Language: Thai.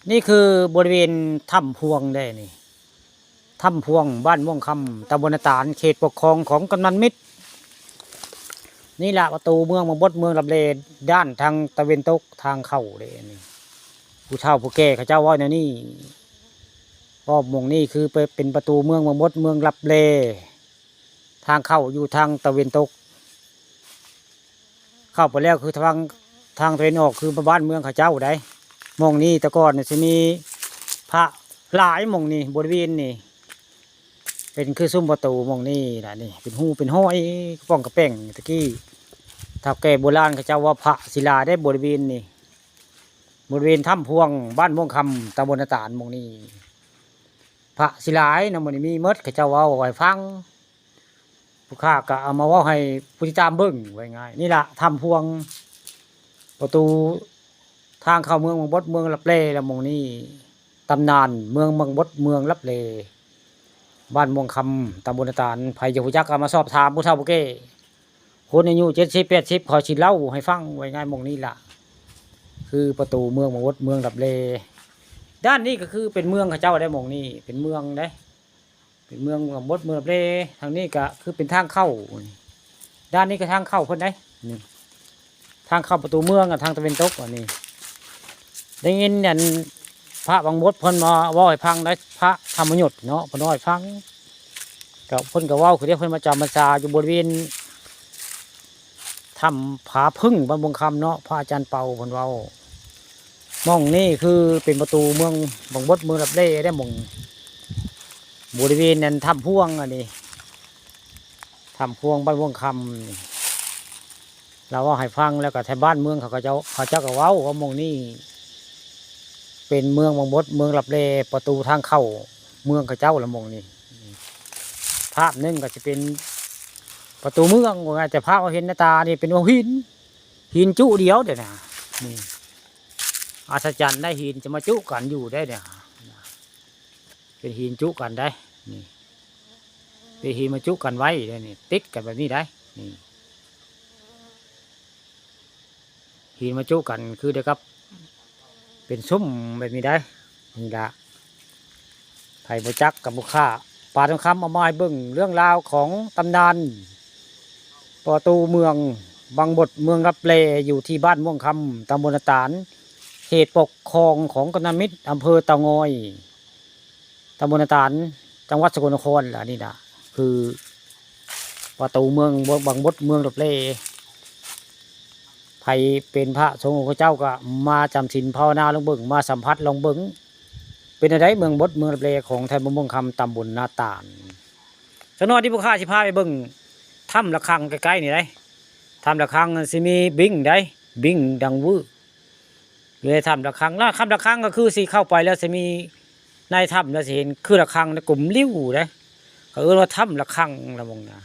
นี่คือบริเวณถ้ำพวงได้นี่ถ้ำพวงบ้านม่วงคำตำบลนาตาลเขตปกครองของกำนันมิตรนี่แหละประตูเมืองบดเมืองลับเลด้านทางตะเวนตกทางเข้าเลยนี่ผู้เฒ่าผู้แก่เขาเจ้าว่าในนี่รอบมงนี่คือเป็นประตูเมืองบดเมืองลับเลทางเข้าอยู่ทางตะเวนตกเข้าไปแล้วคือทางตะเวนออกคือบ้านเมืองเขาเจ้าได้มองนี่แต่ก่อนจะมีพระหลายมองนี่บริเวณนี่เป็นคือซุ้มประตูมองนี่นะนี่เป็นหูเป็นห้อยป้องกระแป้งตะกี้ถ้าแก่โบราณเขาเจ้าว่าพระศิลาได้บริเวณนี่บริเวณถ้ำพวงบ้านม่วงคำตำบลนาตาลมองนี่พระศิลานะมันมีมดเขาเจ้าว่าไว้ฟังผู้ข้าก็เอามาว่าให้ผู้ที่ตามเบิ้งไว้ง่ายนี่แหละถ้ำพวงประตูทางเข้าเมืองบดเมืองลับเลละมองนี่ตำนานเมืองบดเมืองลับเลบ้านม่วงคำตำบลนาตาลภัยจะหุจักเอามาสอบถามผู้เฒ่าผู้แก่คนอายุ70-80ขอชิเล่าให้ฟังไว้ง่ายมองนี่ล่ะคือประตูเมืองบดเมืองลับเลด้านนี้ก็คือเป็นเมืองเขาเจ้าได้มองนี่เป็นเมืองได้เป็นเมืองบดเมืองลับเลทางนี้ก็คือเป็นทางเข้าด้านนี้ก็ทางเข้าเพิ่นได้นี่ทางเข้าประตูเมืองกับทางตะเวนตกอันนี้ได้ยินเนี่ยพระบางมดเพิ่นมาว่าให้ฟังได้พระธรรมยุทธเนาะเพิ่นว่าให้ฟังกับเพิ่นก็ว่าคือเดี๋ยวเพิ่นมาจำพรรษาอยู่บริเวณถ้ำผาพึ่งบ้านบงคำเนาะพระอาจารย์เปาเพิ่นว่ามองนี่คือเป็นประตูเมืองบางมดเมืองลับเล่ได้มองบริเวณนั้นถ้ำพวงอันนี้ถ้ำพวงบ้านบงคำเราว่าให้ฟังแล้วก็แถวบ้านเมืองเขาเจ้าก็เว้าว่ามองนี่เป็นเมืองบางมดเมืองลับเลประตูทางเข้าเมืองเขาเจ้าละมงนี่ภาพนึงก็จะเป็นประตูเมืองว่าไงแต่ภาพเราเห็นหน้าตานี่เป็นหินจุเดียวเดี๋ยวนะนี่อัศจรรย์ได้หินจะมาจุกันอยู่ได้เนี่ยเป็นหินจุกันได้นี่เป็นหินมาจุกันไว้ได้นี่ติดกันแบบนี้ได้นี่หินมาจุกันคือเดี๋ยวครับเป็นซุ้มแบบนี้ได้นี่ละไผ่บจักกับบุค่าปาทองคำเอามาให้เบิ่งเรื่องราวของตำนานประตูเมืองบางบดเมืองรับเลอยู่ที่บ้านม่วงคำตำบลนาตาลเขตปกครองของกำนันมิตรอำเภอเตางอยตำบลนาตาลจังหวัดสกลนครล่ะนี่นะคือประตูเมืองบางบดเมืองรับเลไผเป็นพระสงฆ์ของเจ้าก็มาจำศีลภาวนาลงเบิ่งมาสัมผัสลงเบิ่งเป็นอะไรเมืองบดเมืองลับเลของไทยม่วงคำตำบลนาตาลสนอที่ผู้ข้าสิพาไปเบิ่งถ้ำระฆังใกล้ๆนี่ได้ถ้ำระฆังสิมีบิ้งได้บิ้งดังวื้อเลยถ้ำระฆังถ้ำระฆังก็คือสิเข้าไปแล้วจะมีในถ้ำแล้วสิเห็นคือระฆังในกลุ่มลิ้วได้เขาเรียกว่าถ้ำระฆังละมงนะ